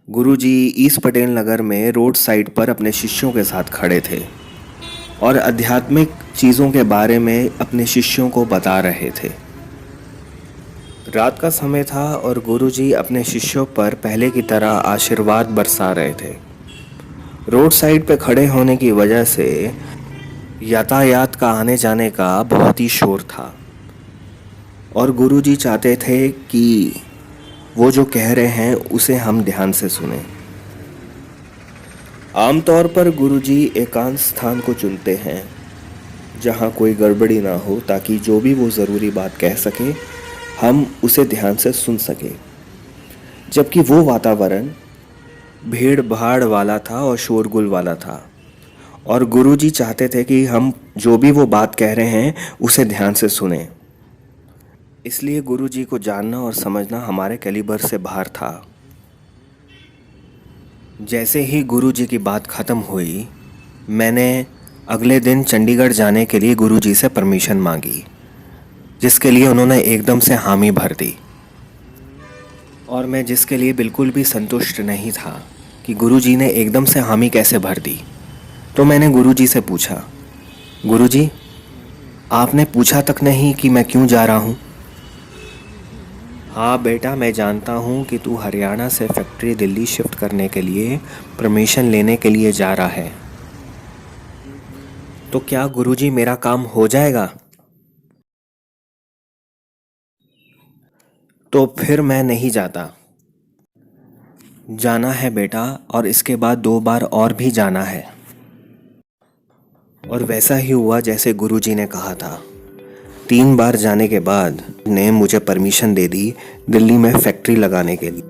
गुरुजी east Patel Nagar में road side पर अपने शिष्यों के साथ खड़े थे और आध्यात्मिक चीज़ों के बारे में अपने शिष्यों को बता रहे थे। रात का समय था और गुरुजी अपने शिष्यों पर पहले की तरह आशीर्वाद बरसा रहे थे। रोड साइड पे खड़े होने की वजह से यातायात का आने जाने का बहुत ही शोर था और गुरुजी चाहते थे कि वो जो कह रहे हैं उसे हम ध्यान से सुने। आमतौर पर गुरुजी एकांत स्थान को चुनते हैं जहाँ कोई गड़बड़ी ना हो, ताकि जो भी वो ज़रूरी बात कह सके हम उसे ध्यान से सुन सके। जबकि वो वातावरण भीड़ भाड़ वाला था और शोरगुल वाला था और गुरुजी चाहते थे कि हम जो भी वो बात कह रहे हैं उसे ध्यान से सुने। इसलिए गुरुजी को जानना और समझना हमारे कैलिबर से बाहर था। जैसे ही गुरुजी की बात ख़त्म हुई, मैंने अगले दिन चंडीगढ़ जाने के लिए गुरुजी से परमिशन मांगी, जिसके लिए उन्होंने एकदम से हामी भर दी। और मैं जिसके लिए बिल्कुल भी संतुष्ट नहीं था कि गुरुजी ने एकदम से हामी कैसे भर दी, तो मैंने गुरुजी से पूछा, गुरुजी आपने पूछा तक नहीं कि मैं क्यों जा रहा हूँ? हाँ बेटा, मैं जानता हूँ कि तू हरियाणा से फैक्ट्री दिल्ली शिफ्ट करने के लिए परमिशन लेने के लिए जा रहा है। तो क्या गुरुजी मेरा काम हो जाएगा? तो फिर मैं नहीं जाता। जाना है बेटा, और इसके बाद 2 बार और भी जाना है। और वैसा ही हुआ जैसे गुरुजी ने कहा था। 3 बार जाने के बाद ने मुझे परमिशन दे दी दिल्ली में फैक्ट्री लगाने के लिए,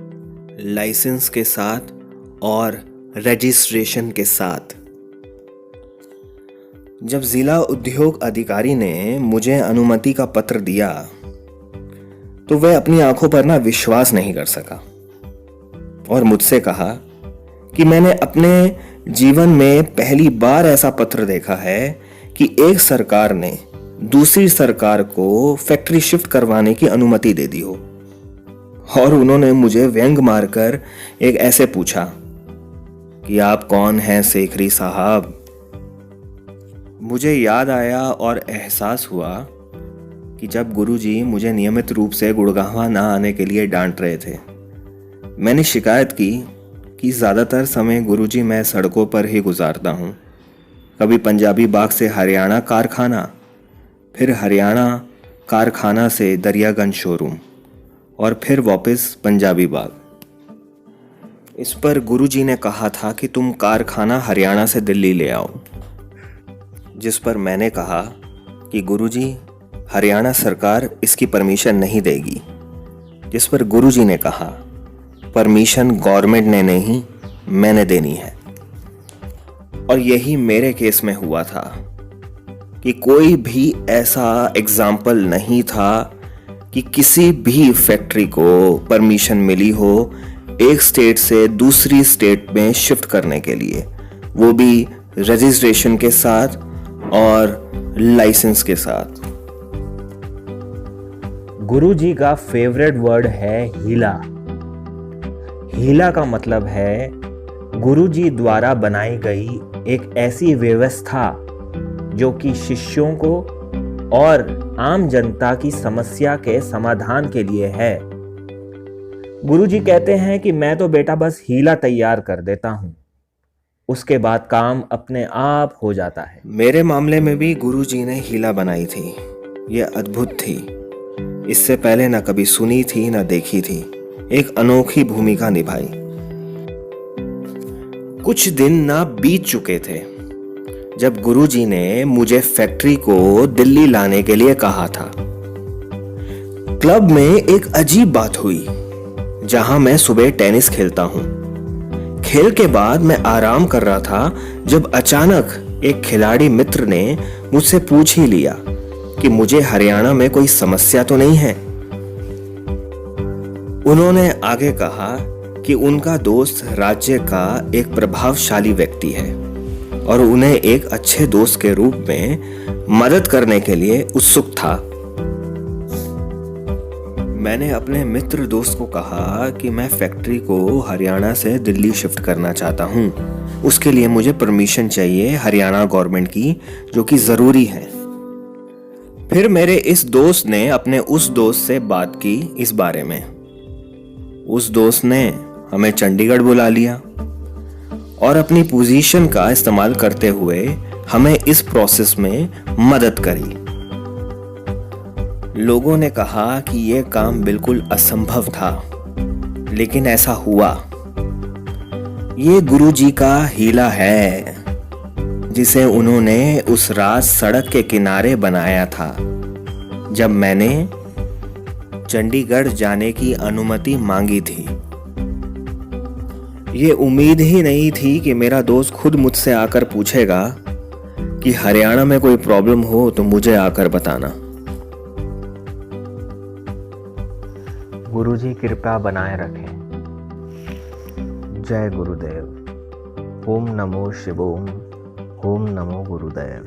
लाइसेंस के साथ और रजिस्ट्रेशन के साथ। जब जिला उद्योग अधिकारी ने मुझे अनुमति का पत्र दिया तो वह अपनी आंखों पर विश्वास नहीं कर सका और मुझसे कहा कि मैंने अपने जीवन में पहली बार ऐसा पत्र देखा है कि एक सरकार ने दूसरी सरकार को फैक्ट्री शिफ्ट करवाने की अनुमति दे दी हो। और उन्होंने मुझे व्यंग मारकर एक ऐसे पूछा कि आप कौन हैं शेखरी साहब? मुझे याद आया और एहसास हुआ कि जब गुरुजी मुझे नियमित रूप से गुड़गांव ना आने के लिए डांट रहे थे, मैंने शिकायत की कि ज़्यादातर समय गुरुजी मैं सड़कों पर ही गुजारता हूँ। कभी पंजाबी बाग से हरियाणा कारखाना, फिर हरियाणा कारखाना से दरियागंज शोरूम और फिर वापस पंजाबी बाग। इस पर गुरुजी ने कहा था कि तुम कारखाना हरियाणा से दिल्ली ले आओ, जिस पर मैंने कहा कि गुरुजी हरियाणा सरकार इसकी परमिशन नहीं देगी। जिस पर गुरुजी ने कहा परमिशन गवर्नमेंट ने नहीं, मैंने देनी है। और यही मेरे केस में हुआ था कि कोई भी ऐसा एग्जाम्पल नहीं था कि किसी भी फैक्ट्री को परमिशन मिली हो एक स्टेट से दूसरी स्टेट में शिफ्ट करने के लिए, वो भी रजिस्ट्रेशन के साथ और लाइसेंस के साथ। गुरुजी का फेवरेट वर्ड है हीला। हीला का मतलब है गुरुजी द्वारा बनाई गई एक ऐसी व्यवस्था जो कि शिष्यों को और आम जनता की समस्या के समाधान के लिए है। गुरुजी कहते हैं कि मैं तो बेटा बस हीला तैयार कर देता हूं, उसके बाद काम अपने आप हो जाता है। मेरे मामले में भी गुरुजी ने हीला बनाई थी। यह अद्भुत थी। इससे पहले ना कभी सुनी थी ना देखी थी। एक अनोखी भूमिका निभाई। कुछ दिन ना बीत चुके थे जब गुरुजी ने मुझे फैक्ट्री को दिल्ली लाने के लिए कहा था। क्लब में एक अजीब बात हुई। जहां मैं सुबह टेनिस खेलता हूं, खेल के बाद मैं आराम कर रहा था जब अचानक एक खिलाड़ी मित्र ने मुझसे पूछ ही लिया कि मुझे हरियाणा में कोई समस्या तो नहीं है। उन्होंने आगे कहा कि उनका दोस्त राज्य का एक प्रभावशाली व्यक्ति है और उन्हें एक अच्छे दोस्त के रूप में मदद करने के लिए उत्सुक था। मैंने अपने मित्र दोस्त को कहा कि मैं फैक्ट्री को हरियाणा से दिल्ली शिफ्ट करना चाहता हूँ। उसके लिए मुझे परमिशन चाहिए हरियाणा गवर्नमेंट की, जो कि ज़रूरी है। फिर मेरे इस दोस्त ने अपने उस दोस्त से बात की इस बारे में। उस दोस्त ने हमें चंडीगढ़ बुला लिया और अपनी पोजीशन का इस्तेमाल करते हुए हमें इस प्रोसेस में मदद करी। लोगों ने कहा कि यह काम बिल्कुल असंभव था, लेकिन ऐसा हुआ। ये गुरुजी का हीला है, जिसे उन्होंने उस रात सड़क के किनारे बनाया था, जब मैंने चंडीगढ़ जाने की अनुमति मांगी थी। ये उम्मीद ही नहीं थी कि मेरा दोस्त खुद मुझसे आकर पूछेगा कि हरियाणा में कोई प्रॉब्लम हो तो मुझे आकर बताना। गुरुजी कृपा बनाए रखें। जय गुरुदेव। ओम नमो शिवोम। ओम नमो गुरुदेव।